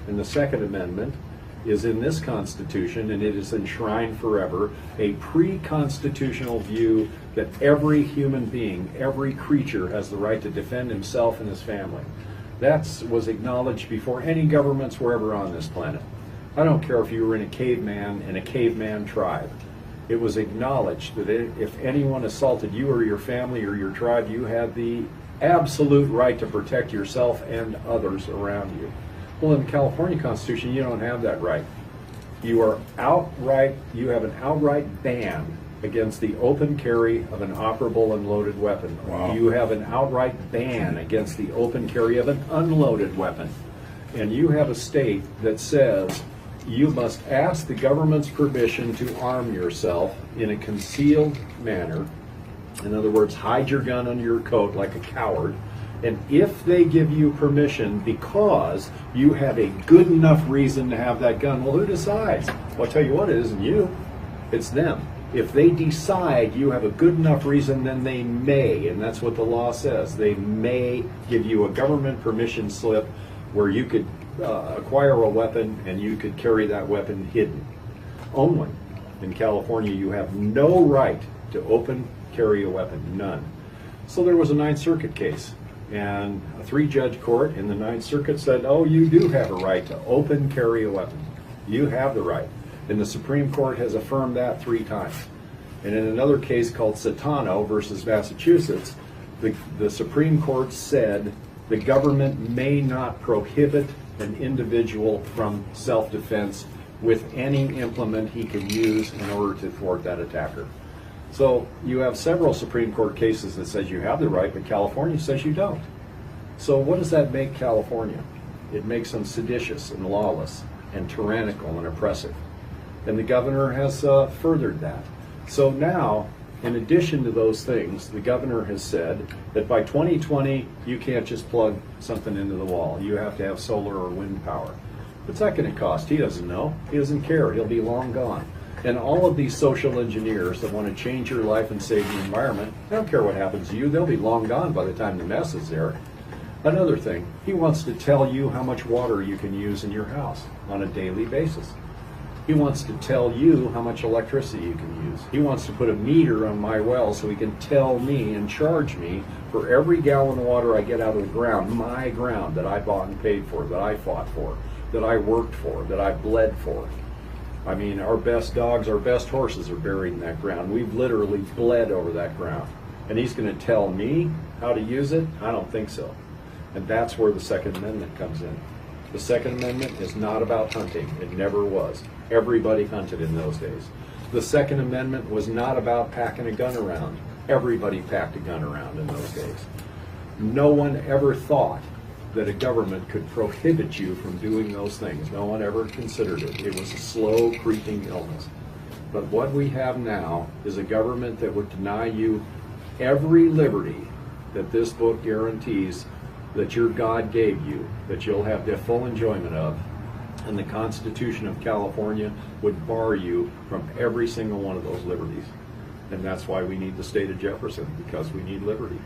And the Second Amendment is in this Constitution, and it is enshrined forever, a pre-constitutional view that every human being, every creature has the right to defend himself and his family. That was acknowledged before any governments were ever on this planet. I don't care if you were in a caveman tribe. It was acknowledged that if anyone assaulted you or your family or your tribe, you had the absolute right to protect yourself and others around you. Well, in the California Constitution, you don't have that right. You have an outright ban against the open carry of an operable and loaded weapon. Wow. You have an outright ban against the open carry of an unloaded weapon. And you have a state that says you must ask the government's permission to arm yourself in a concealed manner. In other words, hide your gun under your coat like a coward. And if they give you permission because you have a good enough reason to have that gun, well, who decides? Well, I'll tell you what, it isn't you, it's them. If they decide you have a good enough reason, then they may, and that's what the law says. They may give you a government permission slip where you could acquire a weapon and you could carry that weapon hidden. Only in California, you have no right to open carry a weapon, none. So there was a Ninth Circuit case. And a 3-judge court in the Ninth Circuit said, oh, you do have a right to open carry a weapon. You have the right. And the Supreme Court has affirmed that 3 times. And in another case called Satano versus Massachusetts, the Supreme Court said the government may not prohibit an individual from self-defense with any implement he can use in order to thwart that attacker. So you have several Supreme Court cases that says you have the right, but California says you don't. So what does that make California? It makes them seditious and lawless and tyrannical and oppressive. And the governor has furthered that. So now, in addition to those things, the governor has said that by 2020, you can't just plug something into the wall. You have to have solar or wind power. What's that going to cost? He doesn't know. He doesn't care. He'll be long gone. And all of these social engineers that want to change your life and save the environment, they don't care what happens to you. They'll be long gone by the time the mess is there. Another thing, he wants to tell you how much water you can use in your house on a daily basis. He wants to tell you how much electricity you can use. He wants to put a meter on my well so he can tell me and charge me for every gallon of water I get out of the ground, my ground that I bought and paid for, that I fought for, that I worked for, that I bled for. I mean, our best dogs, our best horses are buried in that ground. We've literally bled over that ground. And he's going to tell me how to use it? I don't think so. And that's where the Second Amendment comes in. The Second Amendment is not about hunting. It never was. Everybody hunted in those days. The Second Amendment was not about packing a gun around. Everybody packed a gun around in those days. No one ever thought that a government could prohibit you from doing those things. No one ever considered it. It was a slow creeping illness. But what we have now is a government that would deny you every liberty that this book guarantees that your God gave you, that you'll have the full enjoyment of. And the Constitution of California would bar you from every single one of those liberties. And that's why we need the state of Jefferson, because we need liberty.